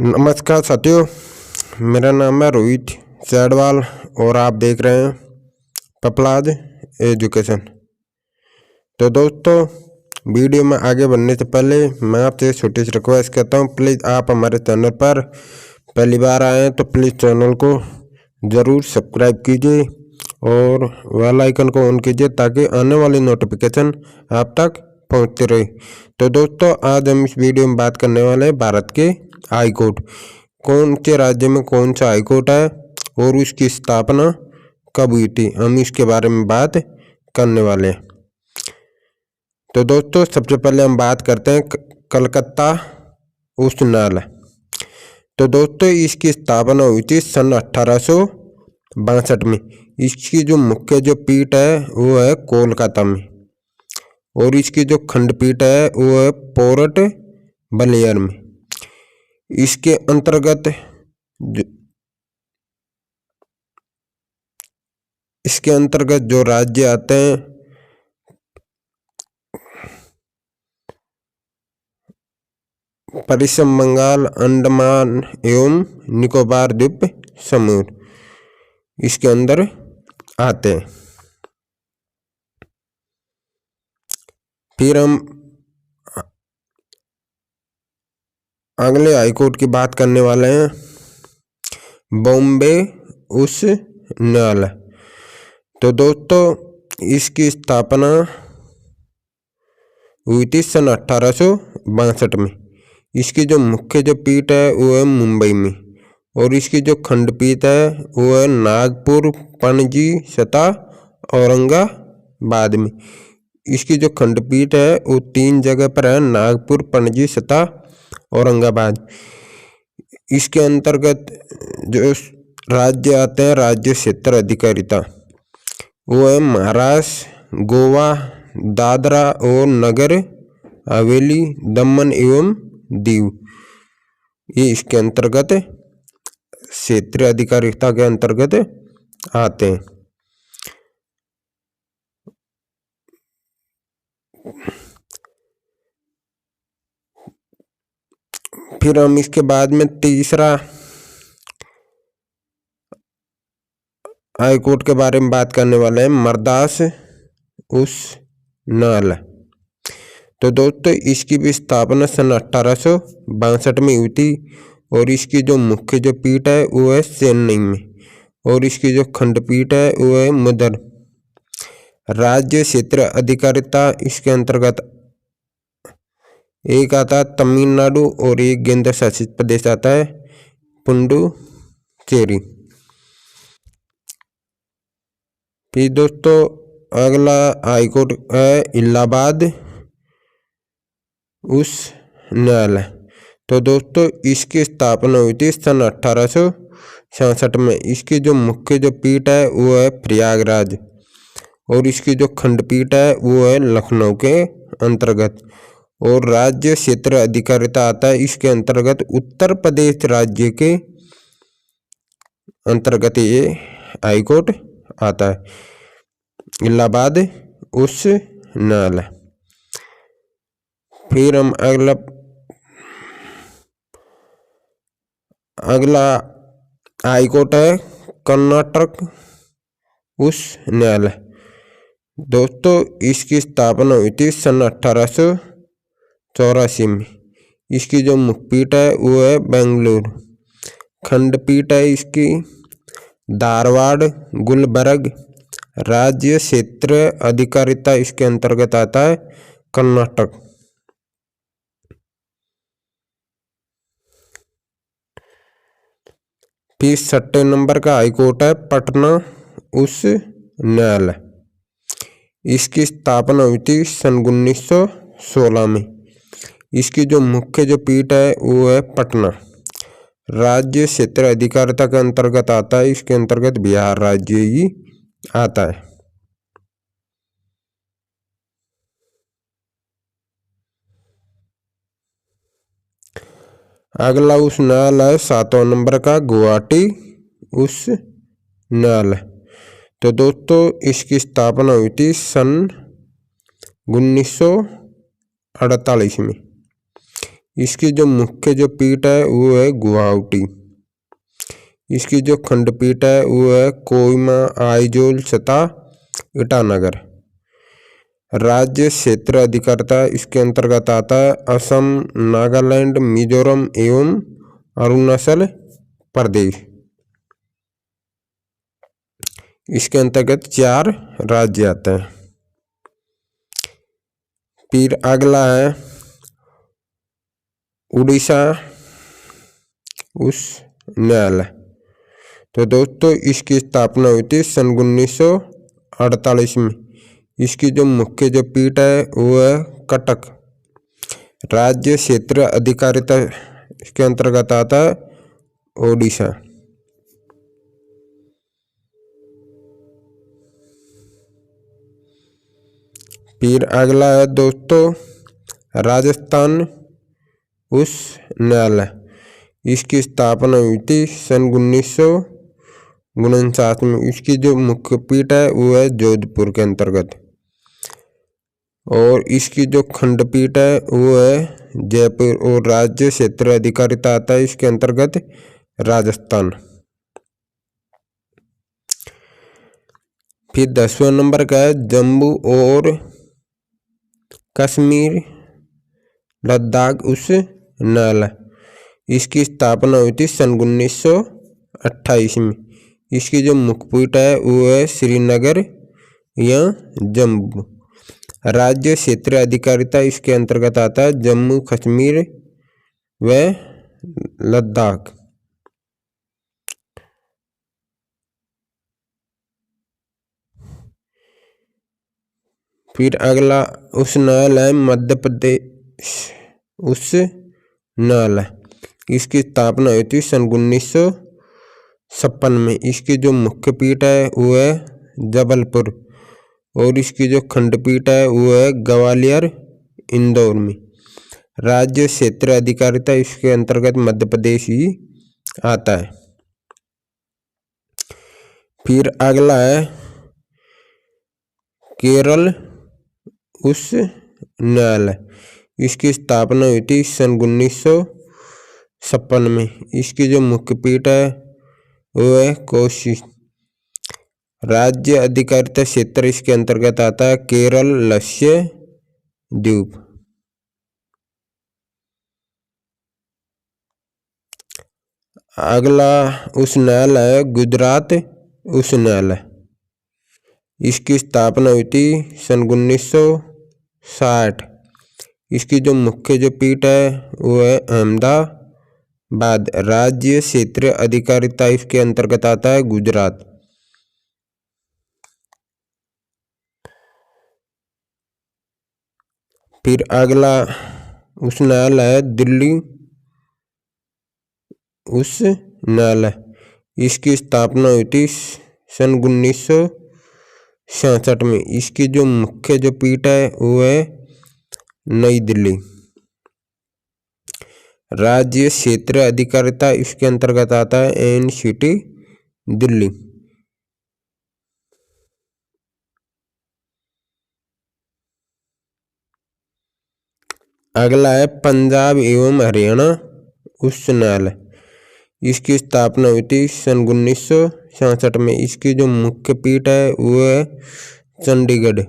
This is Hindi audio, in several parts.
नमस्कार साथियों, मेरा नाम है रोहित सैडवाल और आप देख रहे हैं पपलाज एजुकेशन। तो दोस्तों, वीडियो में आगे बढ़ने से पहले मैं आपसे छोटी सी रिक्वेस्ट करता हूं, प्लीज़ आप हमारे चैनल पर पहली बार आए हैं तो प्लीज़ चैनल को ज़रूर सब्सक्राइब कीजिए और बेल आइकन को ऑन कीजिए ताकि आने वाली नोटिफिकेशन आप तक पहुंचती रहे। तो दोस्तों, आज हम इस वीडियो में बात करने वाले हैं भारत के हाई कोर्ट। कौन से राज्य में कौन सा हाई कोर्ट है और उसकी स्थापना कब हुई थी, हम इसके बारे में बात करने वाले हैं। तो दोस्तों, सबसे पहले हम बात करते हैं कलकत्ता उच्च न्यायालय। तो दोस्तों, इसकी स्थापना हुई थी सन 1862 में। इसकी जो मुख्य पीठ है वो है कोलकाता में और इसकी जो खंडपीठ है वो है पोर्ट ब्लेयर में। इसके अंतर्गत जो राज्य आते हैं पश्चिम बंगाल, अंडमान एवं निकोबार द्वीप समूह इसके अंदर आते हैं। फिर हम अगले हाईकोर्ट की बात करने वाले हैं, बॉम्बे उच्च न्यायालय। तो दोस्तों, इसकी स्थापना हुई थी सन 1862 में। इसकी जो मुख्य पीठ है वो है मुंबई में और इसकी जो खंडपीठ है वो है नागपुर, पणजी तथा औरंगाबाद में। इसकी जो खंडपीठ है वो 3 जगह पर है, नागपुर, पणजी तथा औरंगाबाद। इसके अंतर्गत जो राज्य आते हैं, राज्य क्षेत्र अधिकारिता, वो है महाराष्ट्र, गोवा, दादरा और नगर हवेली, दमन एवं दीव। ये इसके अंतर्गत क्षेत्रीय अधिकारिता के अंतर्गत आते हैं। फिर हम इसके बाद में तीसरा हाई कोर्ट के बारे में बात करने वाले हैं, मद्रास उच्च न्यायालय। तो दोस्तों, इसकी भी स्थापना सन 1862 में हुई थी और इसकी जो मुख्य पीठ है वो है चेन्नई में और इसकी जो खंडपीठ है वो है मदुरै। राज्य क्षेत्र अधिकारिता इसके अंतर्गत एक आता है तमिलनाडु और एक केंद्र शासित प्रदेश आता है पुडुचेरी। फिर दोस्तों, अगला हाईकोर्ट है इलाहाबाद उच्च न्यायालय। तो दोस्तों, इसकी स्थापना हुई थी सन 1866 में। इसकी जो मुख्य पीठ है वो है प्रयागराज और इसकी जो खंडपीठ है वो है लखनऊ के अंतर्गत और राज्य क्षेत्र अधिकारिता आता है इसके अंतर्गत उत्तर प्रदेश राज्य के अंतर्गत ये हाईकोर्ट आता है, इलाहाबाद उच्च न्यायालय। फिर हम अगला हाईकोर्ट है कर्नाटक उच्च न्यायालय। दोस्तों, इसकी स्थापना हुई थी सन 1884 में। इसकी जो मुखपीठ है वो है बेंगलुरु। खंडपीठ है इसकी धारवाड़, गुलबर्ग। राज्य क्षेत्र अधिकारिता इसके अंतर्गत आता है कर्नाटक। फिर 6 नंबर का हाईकोर्ट है पटना उच्च न्यायालय। इसकी स्थापना हुई थी सन 1916 में। इसकी जो मुख्य पीठ है वो है पटना। राज्य क्षेत्र अधिकारिता के अंतर्गत आता है, इसके अंतर्गत बिहार राज्य ही आता है। अगला उच्च न्यायालय 7वां नंबर का गुवाहाटी उच्च न्यायालय। तो दोस्तों, इसकी स्थापना हुई थी सन 1948 में। इसकी जो मुख्य जो पीठ है वो है गुवाहाटी। इसकी जो खंडपीठ है वो है कोहिमा, आइजोल तथा ईटानगर। राज्य क्षेत्र अधिकारिता इसके अंतर्गत आता है असम, नागालैंड, मिजोरम एवं अरुणाचल प्रदेश। इसके अंतर्गत 4 राज्य आते हैं। फिर अगला है उड़ीसा उच्च न्यायालय। तो दोस्तों इसकी स्थापना हुई थी सन 1948 में। इसकी जो मुख्य जो पीठ है वो है कटक। राज्य क्षेत्र अधिकारिता इसके अंतर्गत आता है ओडिशा। फिर अगला है दोस्तों राजस्थान उच्च न्यायालय। इसकी स्थापना हुई थी सन 1959 में। इसकी जो मुख्य पीठ है वो है जोधपुर के अंतर्गत और इसकी जो खंडपीठ है वो है जयपुर और राज्य क्षेत्र अधिकारिता आता है इसके अंतर्गत राजस्थान। फिर 10वां नंबर का है जम्मू और कश्मीर लद्दाख उच्च न्यायालय। इसकी स्थापना हुई थी सन 1928 में। इसकी जो मुख्य पीठ है वो है श्रीनगर या जम्मू। राज्य क्षेत्र अधिकारिता इसके अंतर्गत आता है जम्मू कश्मीर व लद्दाख। फिर अगला उच्च न्यायालय मध्य प्रदेश उच्च न्यायालय। इसकी स्थापना हुई थी सन 1956 में। इसकी जो मुख्य पीठ है वो है जबलपुर और इसकी जो खंडपीठ है वो है ग्वालियर इंदौर में। राज्य क्षेत्र अधिकारिता इसके अंतर्गत मध्य प्रदेश ही आता है। फिर अगला है केरल उच्च न्यायालय। इसकी स्थापना हुई थी सन 1956 में। इसकी जो मुख्य पीठ है वो है कोची। राज्य अधिकारिता क्षेत्र इसके अंतर्गत आता है केरल लक्षद्वीप। अगला उच्च न्यायालय है गुजरात उच्च न्यायालय। इसकी स्थापना हुई थी सन 1960। इसकी जो मुख्य जो पीठ है वो है अहमदाबाद। राज्य क्षेत्र अधिकारिता इसके अंतर्गत आता है गुजरात। फिर अगला उच्च न्यायालय है दिल्ली उच्च न्यायालय। इसकी स्थापना हुई थी सन 1966 में। इसकी जो मुख्य जो पीठ है वो है नई दिल्ली। राज्य क्षेत्र अधिकारिता इसके अंतर्गत आता है NCT दिल्ली। अगला है पंजाब एवं हरियाणा उच्च न्यायालय। इसकी स्थापना हुई थी सन 1966 में। इसकी जो मुख्य पीठ है वो है चंडीगढ़।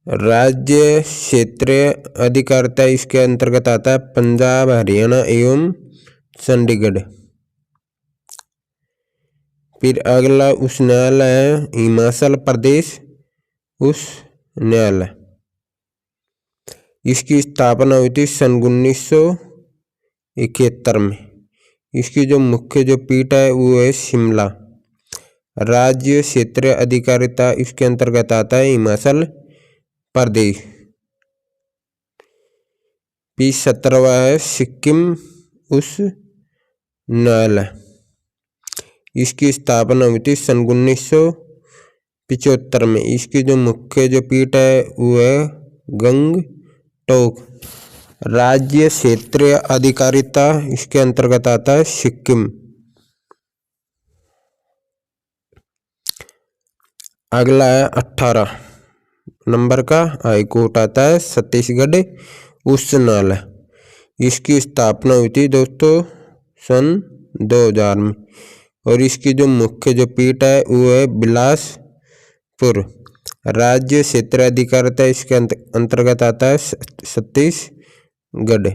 राज्य क्षेत्र अधिकारिता इसके अंतर्गत आता है पंजाब, हरियाणा एवं चंडीगढ़। फिर अगला उच्च न्यायालय है हिमाचल प्रदेश उच्च न्यायालय। इसकी स्थापना हुई थी सन 1971 में। इसकी जो मुख्य जो पीठ है वो है शिमला। राज्य क्षेत्र अधिकारिता इसके अंतर्गत आता है हिमाचल प्रदेश। फिर 17वां है सिक्किम उच्च न्यायालय। इसकी स्थापना हुई थी सन 1975 में। इसकी जो मुख्य जो पीठ है वो है गंगटोक। राज्य क्षेत्रीय अधिकारिता इसके अंतर्गत आता है सिक्किम। अगला है 18 नंबर का हाई कोर्ट आता है छत्तीसगढ़ उच्च न्यायालय। इसकी स्थापना हुई थी दोस्तों सन 2000 में और इसकी जो मुख्य जो पीठ है वो है बिलासपुर। राज्य क्षेत्र अधिकारिता इसके अंतर्गत आता है छत्तीसगढ़।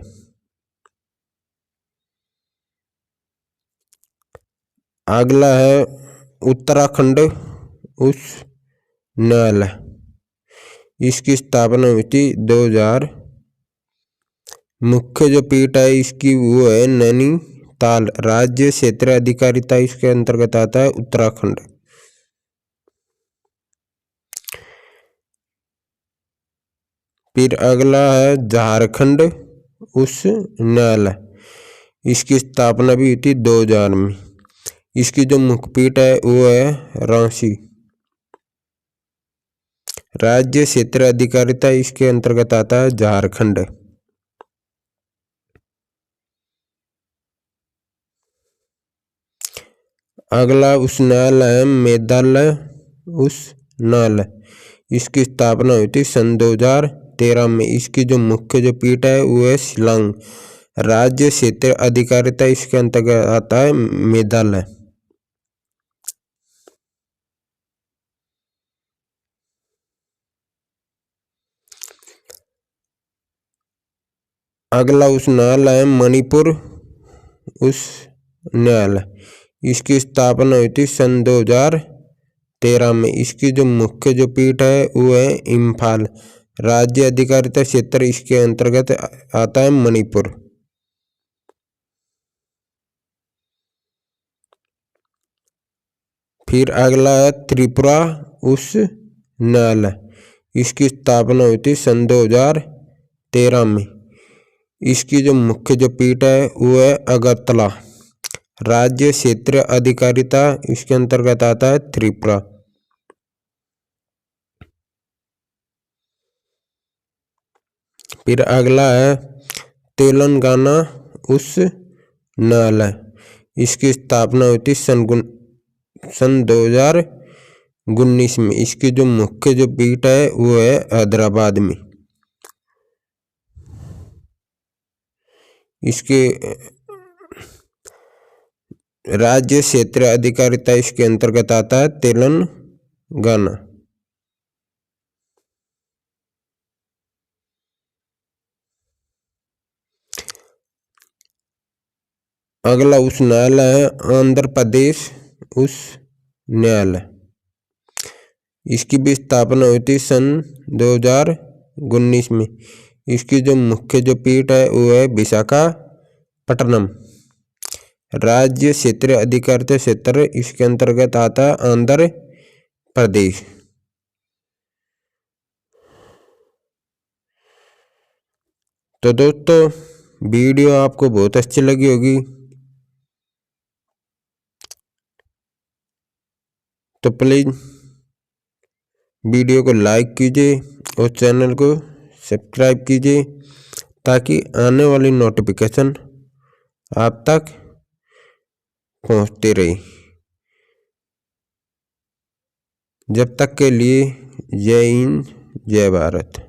अगला है उत्तराखंड उच्च न्यायालय। इसकी स्थापना हुई थी 2000। मुख्य जो पीठ है इसकी वो है नैनीताल। राज्य क्षेत्र अधिकारिता इसके अंतर्गत आता है उत्तराखंड। फिर अगला है झारखंड उच्च न्यायालय। इसकी स्थापना भी हुई थी 2000 में। इसकी जो मुख्य पीठ है वो है रांची। राज्य क्षेत्र अधिकारिता इसके अंतर्गत आता है झारखंड। अगला उच्च न्यायालय है मेघालय उच्च न्यायालय। इसकी स्थापना हुई थी सन 2013 में। इसकी जो मुख्य जो पीठ है वो है शिलांग। राज्य क्षेत्र अधिकारिता इसके अंतर्गत आता है मेघालय। अगला उच्च न्यायालय है मणिपुर उच्च न्यायालय। इसकी स्थापना हुई थी सन 2013 में। इसकी जो मुख्य जो पीठ है वो है इम्फाल। राज्य अधिकारिता क्षेत्र इसके अंतर्गत आता है मणिपुर। फिर अगला है त्रिपुरा उच्च न्यायालय। इसकी स्थापना हुई थी सन 2013 में। इसकी जो मुख्य जो पीठ है वो है अगरतला। राज्य क्षेत्र अधिकारिता इसके अंतर्गत आता है त्रिपुरा। फिर अगला है तेलंगाना उच्च न्यायालय। इसकी स्थापना हुई थी सन 2019 में। इसकी जो मुख्य जो पीठ है वो है हैदराबाद में। इसके राज्य क्षेत्र अधिकारिता इसके अंतर्गत आता है तेलंगाना। अगला उच्च न्यायालय है आंध्र प्रदेश उच्च न्यायालय। इसकी भी स्थापना हुई थी सन 2019 में। इसकी जो मुख्य जो पीठ है वो है विशाखापट्टनम। राज्य क्षेत्र अधिकारिता क्षेत्र इसके अंतर्गत आता है आंध्र प्रदेश। तो दोस्तों वीडियो आपको बहुत अच्छी लगी होगी, तो प्लीज़ वीडियो को लाइक कीजिए और चैनल को सब्सक्राइब कीजिए ताकि आने वाली नोटिफिकेशन आप तक पहुंचती रहे। जब तक के लिए जय हिंद जय भारत।